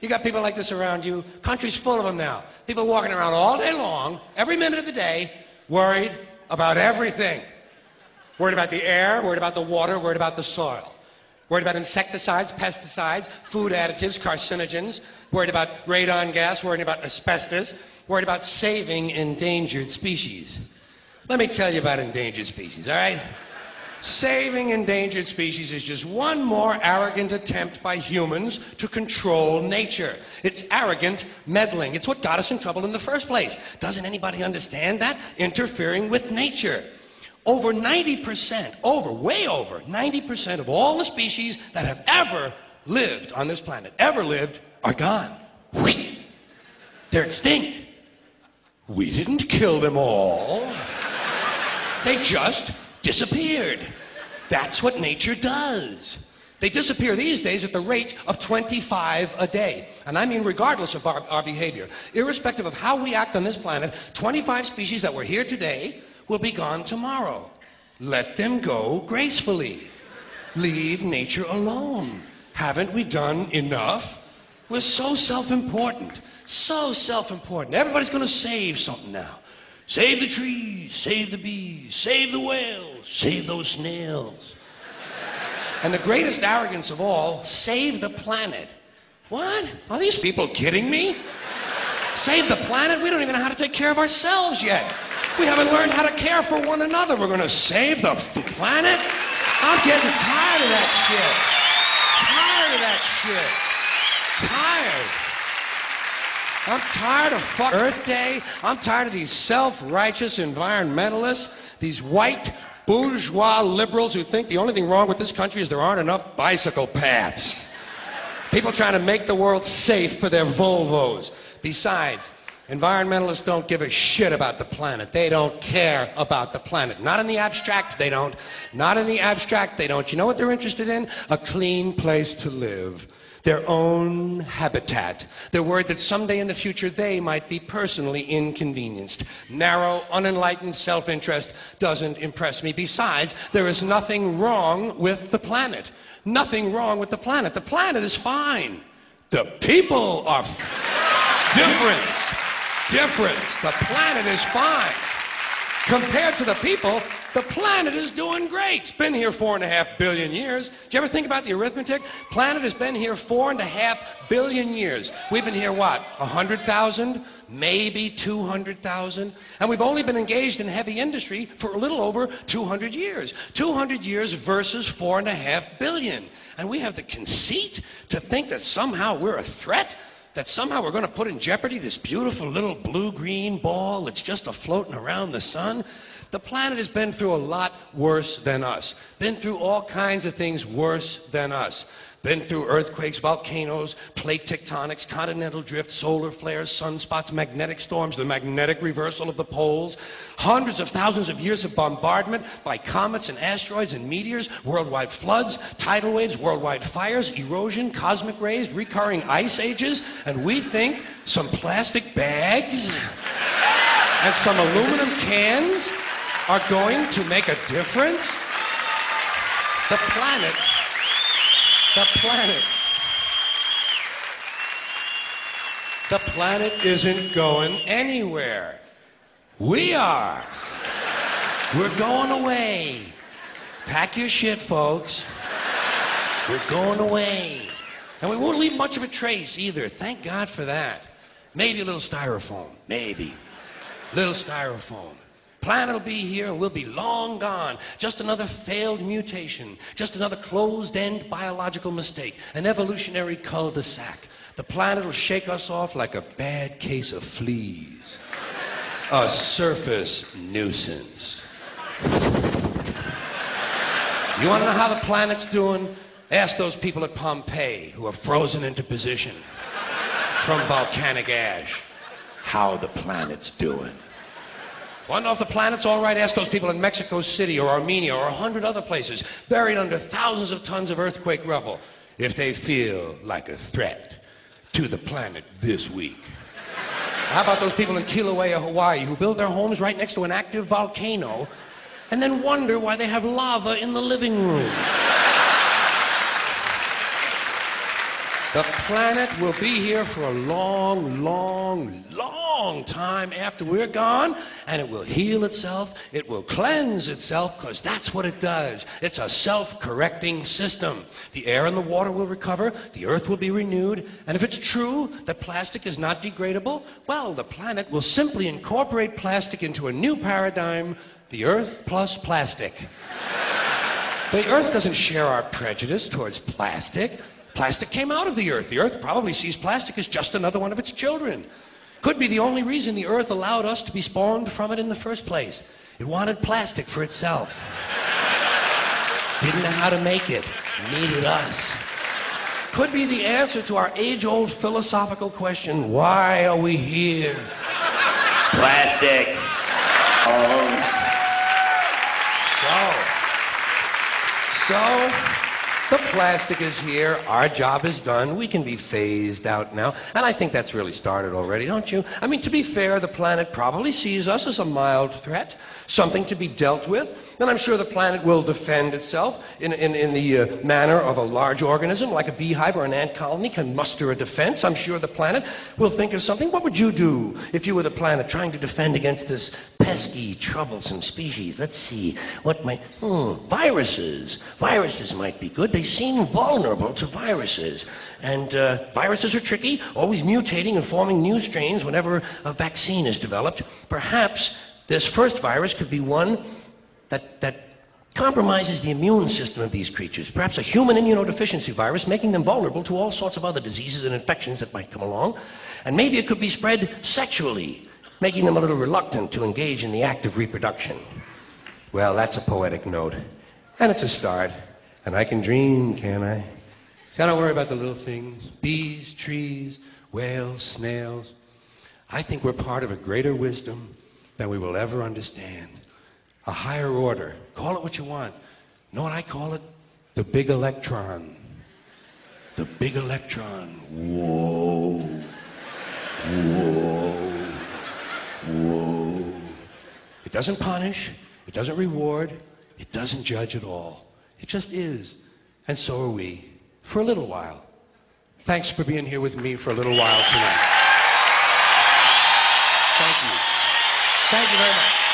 You got people like this around you. Country's full of them now. People walking around all day long, every minute of the day, worried about everything. Worried about the air, worried about the water, worried about the soil. Worried about insecticides, pesticides, food additives, carcinogens. Worried about radon gas, worried about asbestos. Worried about saving endangered species. Let me tell you about endangered species, all right? Saving endangered species is just one more arrogant attempt by humans to control nature. It's arrogant meddling. It's what got us in trouble in the first place. Doesn't anybody understand that? Interfering with nature. Over 90%, way over 90% of all the species that have ever lived on this planet, are gone. They're extinct. We didn't kill them all. They just disappeared. That's what nature does. They disappear these days at the rate of 25 a day. And I mean regardless of our behavior. Irrespective of how we act on this planet, 25 species that were here today will be gone tomorrow. Let them go gracefully. Leave nature alone. Haven't we done enough? We're so self-important. So self-important. Everybody's going to save something now. Save the trees, save the bees, save the whales, save those snails. And the greatest arrogance of all, save the planet. What? Are these people kidding me? Save the planet? We don't even know how to take care of ourselves yet. We haven't learned how to care for one another. We're going to save the planet? I'm getting tired of that shit. Tired. I'm tired of Earth Day. I'm tired of these self-righteous environmentalists, these white bourgeois liberals who think the only thing wrong with this country is there aren't enough bicycle paths. People trying to make the world safe for their Volvos. Besides, environmentalists don't give a shit about the planet. They don't care about the planet. Not in the abstract, they don't. Not in the abstract, they don't. You know what they're interested in? A clean place to live. Their own habitat. They're worried that someday in the future they might be personally inconvenienced. Narrow, unenlightened self-interest doesn't impress me. Besides, there is nothing wrong with the planet. Nothing wrong with the planet. The planet is fine. The people are difference. The planet is fine. Compared to the people, the planet is doing great. Been here 4.5 billion years. Did you ever think about the arithmetic? Planet has been here 4.5 billion years. We've been here, what, 100,000? Maybe 200,000? And we've only been engaged in heavy industry for a little over 200 years. 200 years versus 4.5 billion. And we have the conceit to think that somehow we're a threat? That somehow we're going to put in jeopardy this beautiful little blue-green ball that's just a-floating around the sun? The planet has been through a lot worse than us. Been through all kinds of things worse than us. Been through earthquakes, volcanoes, plate tectonics, continental drift, solar flares, sunspots, magnetic storms, the magnetic reversal of the poles, hundreds of thousands of years of bombardment by comets and asteroids and meteors, worldwide floods, tidal waves, worldwide fires, erosion, cosmic rays, recurring ice ages, and we think some plastic bags and some aluminum cans are going to make a difference? The planet isn't going anywhere. We are. We're going away. Pack your shit, folks. We're going away. And we won't leave much of a trace either. Thank God for that. Maybe a little styrofoam. Maybe. Little styrofoam. Planet will be here and we'll be long gone. Just another failed mutation. Just another closed-end biological mistake. An evolutionary cul-de-sac. The planet will shake us off like a bad case of fleas. A surface nuisance. You want to know how the planet's doing? Ask those people at Pompeii who are frozen into position from volcanic ash how the planet's doing. Want to know if the planet's all right? Ask those people in Mexico City or Armenia or 100 other places buried under thousands of tons of earthquake rubble if they feel like a threat to the planet this week. How about those people in Kilauea, Hawaii who build their homes right next to an active volcano and then wonder why they have lava in the living room? The planet will be here for a long, long, long time after we're gone, and it will heal itself, it will cleanse itself, because that's what it does. It's a self-correcting system. The air and the water will recover, the earth will be renewed, and if it's true that plastic is not degradable, well, the planet will simply incorporate plastic into a new paradigm, the earth plus plastic. The earth doesn't share our prejudice towards plastic. Plastic came out of the earth. The earth probably sees plastic as just another one of its children. Could be the only reason the earth allowed us to be spawned from it in the first place. It wanted plastic for itself. Didn't know how to make it. Needed us. Could be the answer to our age-old philosophical question, why are we here? Plastic. So, the plastic is here, our job is done, we can be phased out now, and I think that's really started already, don't you? I mean, to be fair, the planet probably sees us as a mild threat, something to be dealt with, and I'm sure the planet will defend itself in the manner of a large organism, like a beehive or an ant colony can muster a defense. I'm sure the planet will think of something. What would you do if you were the planet trying to defend against this pesky, troublesome species? Let's see, what might... viruses. Viruses might be good. They seem vulnerable to viruses. And viruses are tricky, always mutating and forming new strains whenever a vaccine is developed. Perhaps this first virus could be one that compromises the immune system of these creatures. Perhaps a human immunodeficiency virus, making them vulnerable to all sorts of other diseases and infections that might come along. And maybe it could be spread sexually, making them a little reluctant to engage in the act of reproduction. Well, that's a poetic note. And it's a start. And I can dream, can't I? See, I don't worry about the little things. Bees, trees, whales, snails. I think we're part of a greater wisdom than we will ever understand. A higher order. Call it what you want. You know what I call it? The big electron. The big electron. Whoa. Whoa. Whoa. It doesn't punish. It doesn't reward. It doesn't judge at all. It just is. And so are we. For a little while. Thanks for being here with me for a little while tonight. Thank you. Thank you very much.